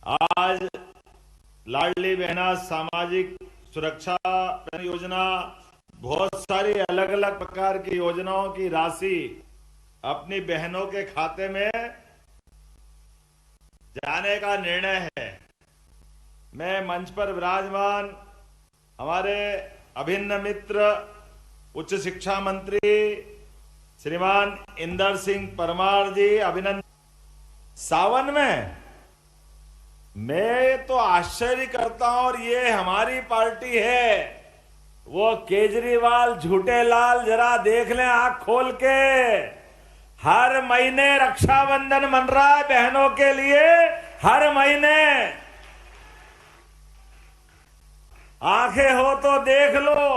आज लाडली बहना सामाजिक सुरक्षा योजना, बहुत सारी अलग अलग प्रकार की योजनाओं की राशि अपनी बहनों के खाते में जाने का निर्णय है। मैं मंच पर विराजमान हमारे अभिन्न मित्र उच्च शिक्षा मंत्री श्रीमान इंदर सिंह परमार जी अभिनंदन। सावन में मैं तो आश्चर्य करता हूं, और ये हमारी पार्टी है। वो केजरीवाल झूठे लाल जरा देख लें आंख खोल के, हर महीने रक्षाबंधन मन रहा है बहनों के लिए। हर महीने आंखें हो तो देख लो,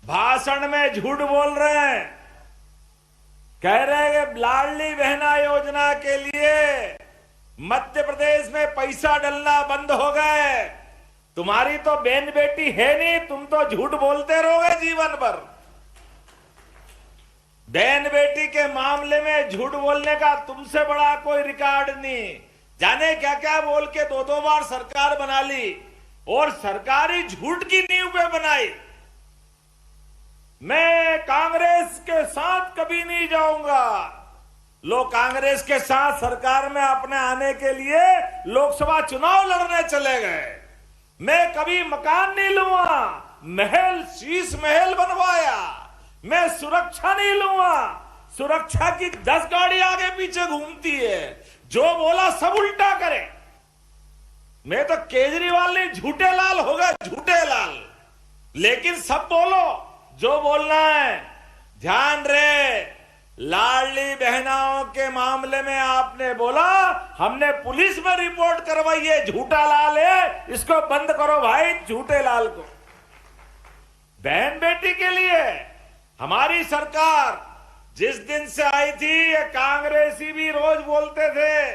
भाषण में झूठ बोल रहे हैं। कह रहे हैं कि लाडली बहना योजना के लिए मध्य प्रदेश में पैसा डलना बंद हो गए। तुम्हारी तो बहन बेटी है नहीं, तुम तो झूठ बोलते रहोगे जीवन भर। बहन बेटी के मामले में झूठ बोलने का तुमसे बड़ा कोई रिकॉर्ड नहीं। जाने क्या क्या बोल के दो दो बार सरकार बना ली, और सरकारी झूठ की नींव पे बनाई। मैं कांग्रेस के साथ कभी नहीं जाऊंगा। लोग कांग्रेस के साथ सरकार में अपने आने के लिए लोकसभा चुनाव लड़ने चले गए। मैं कभी मकान नहीं लूंगा, महल शीश महल बनवाया। मैं सुरक्षा नहीं लूंगा, सुरक्षा की 10 गाड़ी आगे पीछे घूमती है। जो बोला सब उल्टा करे। मैं तो केजरीवाल नहीं, झूठे लाल हो गए, झूठे लाल। लेकिन सब बोलो जो बोलना है। ध्यान रहे, लाडली बहनाओं के मामले में आपने बोला हमने पुलिस में रिपोर्ट करवाई है, झूठा लाल है, इसको बंद करो भाई झूठे लाल को। बहन बेटी के लिए हमारी सरकार जिस दिन से आई थी, ये कांग्रेसी भी रोज बोलते थे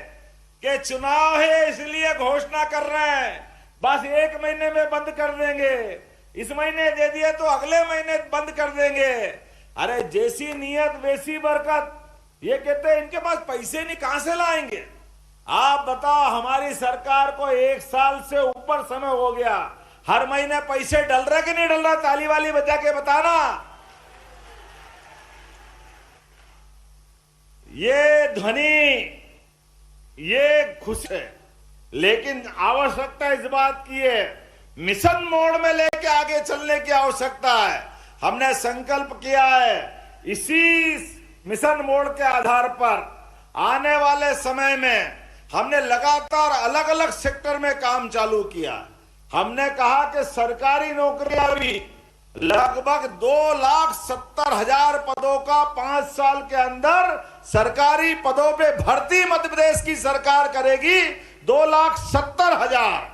कि चुनाव है इसलिए घोषणा कर रहे हैं, बस 1 महीने में बंद कर देंगे। इस महीने दे दिए तो अगले महीने बंद कर देंगे। अरे जैसी नियत वैसी बरकत। ये कहते हैं इनके पास पैसे नहीं, कहां से लाएंगे। आप बताओ, हमारी सरकार को 1 साल से ऊपर समय हो गया, हर महीने पैसे डल रहे कि नहीं डल रहा? ताली वाली बजा के बताना। ये ध्वनि, ये खुश है, लेकिन आवश्यकता इस बात की है, मिशन मोड में लेके आगे चलने की आवश्यकता है। हमने संकल्प किया है, इसी मिशन मोड के आधार पर आने वाले समय में हमने लगातार अलग अलग सेक्टर में काम चालू किया। हमने कहा कि सरकारी नौकरियां भी लगभग 2,70,000 पदों का 5 साल के अंदर सरकारी पदों पे भर्ती मध्य प्रदेश की सरकार करेगी। 2,70,000,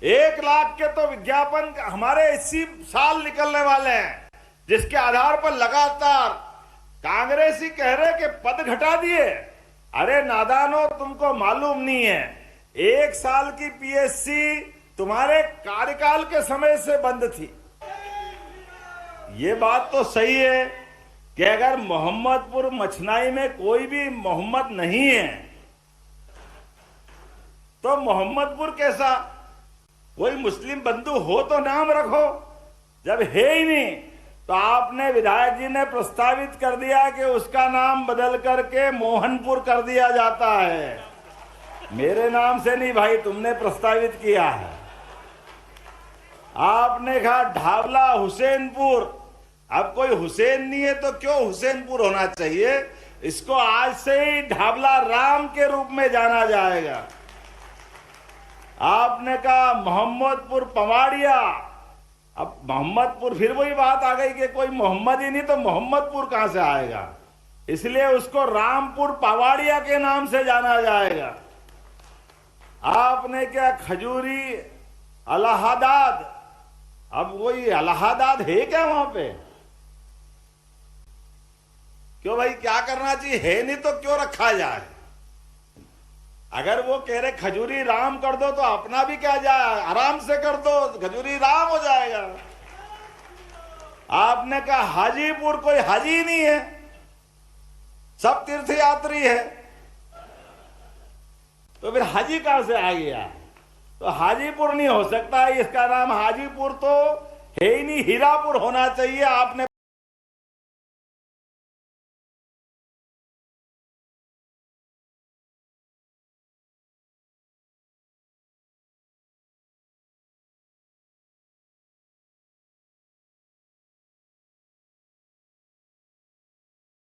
1 लाख के तो विज्ञापन हमारे इसी साल निकलने वाले हैं, जिसके आधार पर लगातार कांग्रेसी कह रहे कि पद घटा दिए। अरे नादानो, तुमको मालूम नहीं है, 1 साल की पीएससी तुम्हारे कार्यकाल के समय से बंद थी। ये बात तो सही है कि अगर मोहम्मदपुर मछनाई में कोई भी मोहम्मद नहीं है तो मोहम्मदपुर कैसा? कोई मुस्लिम बंधु हो तो नाम रखो। जब है ही नहीं तो आपने, विधायक जी ने प्रस्तावित कर दिया कि उसका नाम बदल करके मोहनपुर कर दिया जाता है। मेरे नाम से नहीं भाई, तुमने प्रस्तावित किया है। आपने कहा ढाबला हुसैनपुर। अब कोई हुसैन नहीं है तो क्यों हुसैनपुर होना चाहिए? इसको आज से ही ढाबला राम के रूप में जाना जाएगा। आपने कहा मोहम्मदपुर पवाड़िया। अब मोहम्मदपुर, फिर वही बात आ गई कि कोई मोहम्मद ही नहीं तो मोहम्मदपुर कहां से आएगा, इसलिए उसको रामपुर पवाड़िया के नाम से जाना जाएगा। आपने क्या खजूरी इलाहाबाद। अब वही इलाहाबाद है क्या वहां पे? क्यों भाई, क्या करना चाहिए? है नहीं तो क्यों रखा जाए? अगर वो कह रहे खजूरी राम कर दो तो अपना भी क्या जाए, आराम से कर दो, खजूरी राम हो जाएगा। आपने कहा हाजीपुर, कोई हाजी नहीं है, सब तीर्थ यात्री है। तो फिर हाजी कहां से आ गया? तो हाजीपुर नहीं हो सकता, इसका नाम हाजीपुर तो है ही नहीं, हीरापुर होना चाहिए। आपने